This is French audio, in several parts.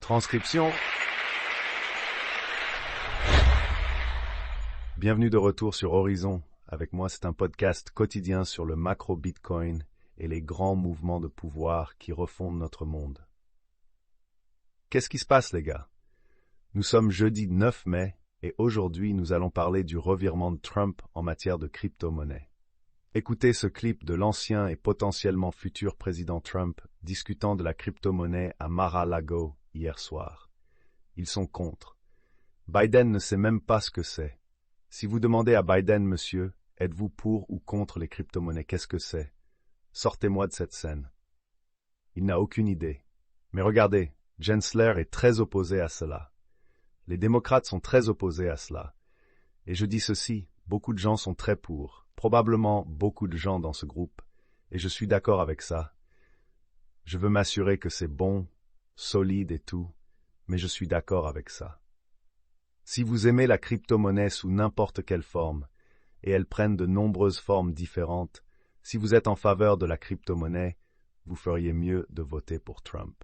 Transcription. Bienvenue de retour sur Horizon. Avec moi, c'est un podcast quotidien sur le macro-Bitcoin et les grands mouvements de pouvoir qui refondent notre monde. Qu'est-ce qui se passe, les gars? Nous sommes jeudi 9 mai et aujourd'hui, nous allons parler du revirement de Trump en matière de crypto-monnaie. Écoutez ce clip de l'ancien et potentiellement futur président Trump discutant de la crypto-monnaie à Mar-a-Lago hier soir. Ils sont contre. Biden ne sait même pas ce que c'est. Si vous demandez à Biden, monsieur, êtes-vous pour ou contre les crypto-monnaies, qu'est-ce que c'est? Sortez-moi de cette scène. Il n'a aucune idée. Mais regardez, Gensler est très opposé à cela. Les démocrates sont très opposés à cela. Et je dis ceci, beaucoup de gens sont très pour. Probablement beaucoup de gens dans ce groupe, et je suis d'accord avec ça. Je veux m'assurer que c'est bon, solide et tout, mais je suis d'accord avec ça. Si vous aimez la crypto-monnaie sous n'importe quelle forme, et elles prennent de nombreuses formes différentes, si vous êtes en faveur de la crypto-monnaie, vous feriez mieux de voter pour Trump.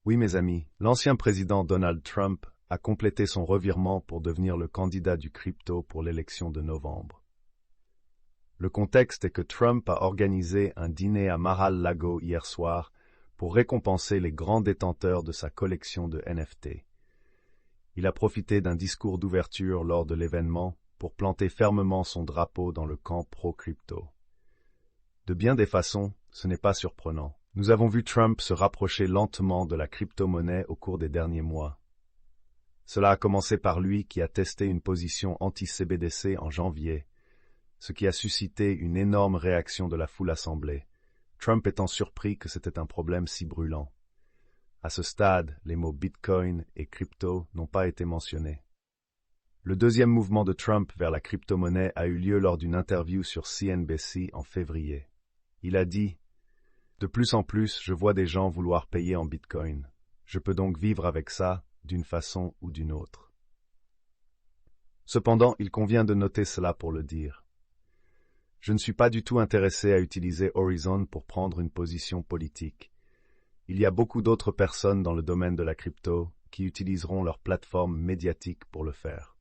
Oui, mes amis, l'ancien président Donald Trump a complété son revirement pour devenir le candidat du crypto pour l'élection de novembre. Le contexte est que Trump a organisé un dîner à Mar-a-Lago hier soir pour récompenser les grands détenteurs de sa collection de NFT. Il a profité d'un discours d'ouverture lors de l'événement pour planter fermement son drapeau dans le camp pro-crypto. De bien des façons, ce n'est pas surprenant. Nous avons vu Trump se rapprocher lentement de la crypto-monnaie au cours des derniers mois. Cela a commencé par lui qui a testé une position anti-CBDC en janvier, ce qui a suscité une énorme réaction de la foule assemblée, Trump étant surpris que c'était un problème si brûlant. À ce stade, les mots Bitcoin et crypto n'ont pas été mentionnés. Le deuxième mouvement de Trump vers la crypto-monnaie a eu lieu lors d'une interview sur CNBC en février. Il a dit « De plus en plus, je vois des gens vouloir payer en Bitcoin. Je peux donc vivre avec ça, d'une façon ou d'une autre. » Cependant, il convient de noter cela pour le dire. Je ne suis pas du tout intéressé à utiliser Horizon pour prendre une position politique. Il y a beaucoup d'autres personnes dans le domaine de la crypto qui utiliseront leur plateforme médiatique pour le faire.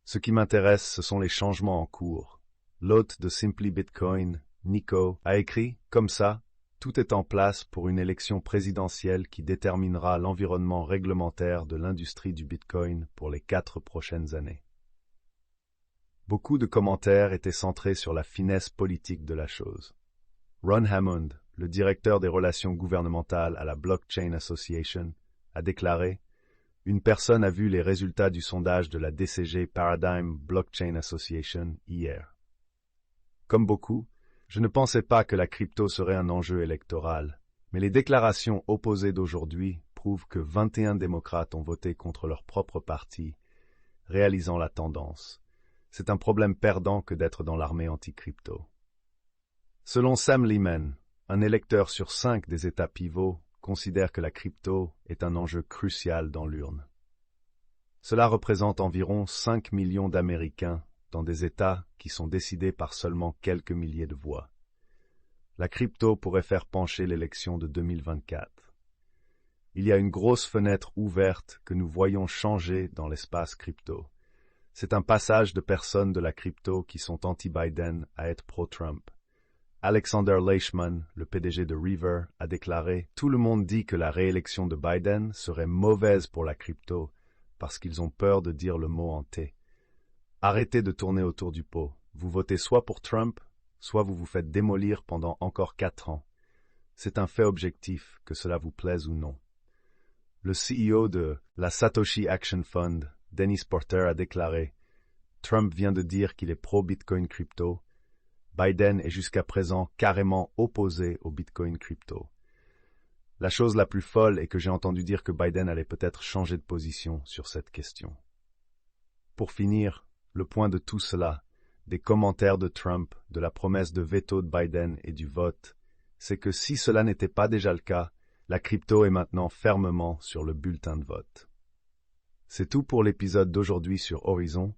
Ce qui m'intéresse, ce sont les changements en cours. L'hôte de Simply Bitcoin, Nico, a écrit, comme ça, tout est en place pour une élection présidentielle qui déterminera l'environnement réglementaire de l'industrie du Bitcoin pour les 4 prochaines années. Beaucoup de commentaires étaient centrés sur la finesse politique de la chose. Ron Hammond, le directeur des relations gouvernementales à la Blockchain Association, a déclaré « Une personne a vu les résultats du sondage de la DCG Paradigm Blockchain Association hier. Comme beaucoup, je ne pensais pas que la crypto serait un enjeu électoral, mais les déclarations opposées d'aujourd'hui prouvent que 21 démocrates ont voté contre leur propre parti, réalisant la tendance. C'est un problème perdant que d'être dans l'armée anti-crypto. » Selon Sam Lehman, un électeur sur 5 des États pivots considère que la crypto est un enjeu crucial dans l'urne. Cela représente environ 5 millions d'Américains dans des États qui sont décidés par seulement quelques milliers de voix. La crypto pourrait faire pencher l'élection de 2024. Il y a une grosse fenêtre ouverte que nous voyons changer dans l'espace crypto. C'est un passage de personnes de la crypto qui sont anti-Biden à être pro-Trump. Alexander Leishman, le PDG de River, a déclaré « Tout le monde dit que la réélection de Biden serait mauvaise pour la crypto parce qu'ils ont peur de dire le mot en T. Arrêtez de tourner autour du pot. Vous votez soit pour Trump, soit vous vous faites démolir pendant encore 4 ans. C'est un fait objectif, que cela vous plaise ou non. » Le CEO de la Satoshi Action Fund, Dennis Porter, a déclaré « Trump vient de dire qu'il est pro-Bitcoin crypto. Biden est jusqu'à présent carrément opposé au Bitcoin crypto. La chose la plus folle est que j'ai entendu dire que Biden allait peut-être changer de position sur cette question. » Pour finir, le point de tout cela, des commentaires de Trump, de la promesse de veto de Biden et du vote, c'est que si cela n'était pas déjà le cas, la crypto est maintenant fermement sur le bulletin de vote. C'est tout pour l'épisode d'aujourd'hui sur Horizon.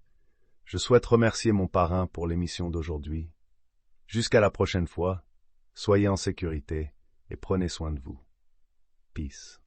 Je souhaite remercier mon parrain pour l'émission d'aujourd'hui. Jusqu'à la prochaine fois, soyez en sécurité et prenez soin de vous. Peace.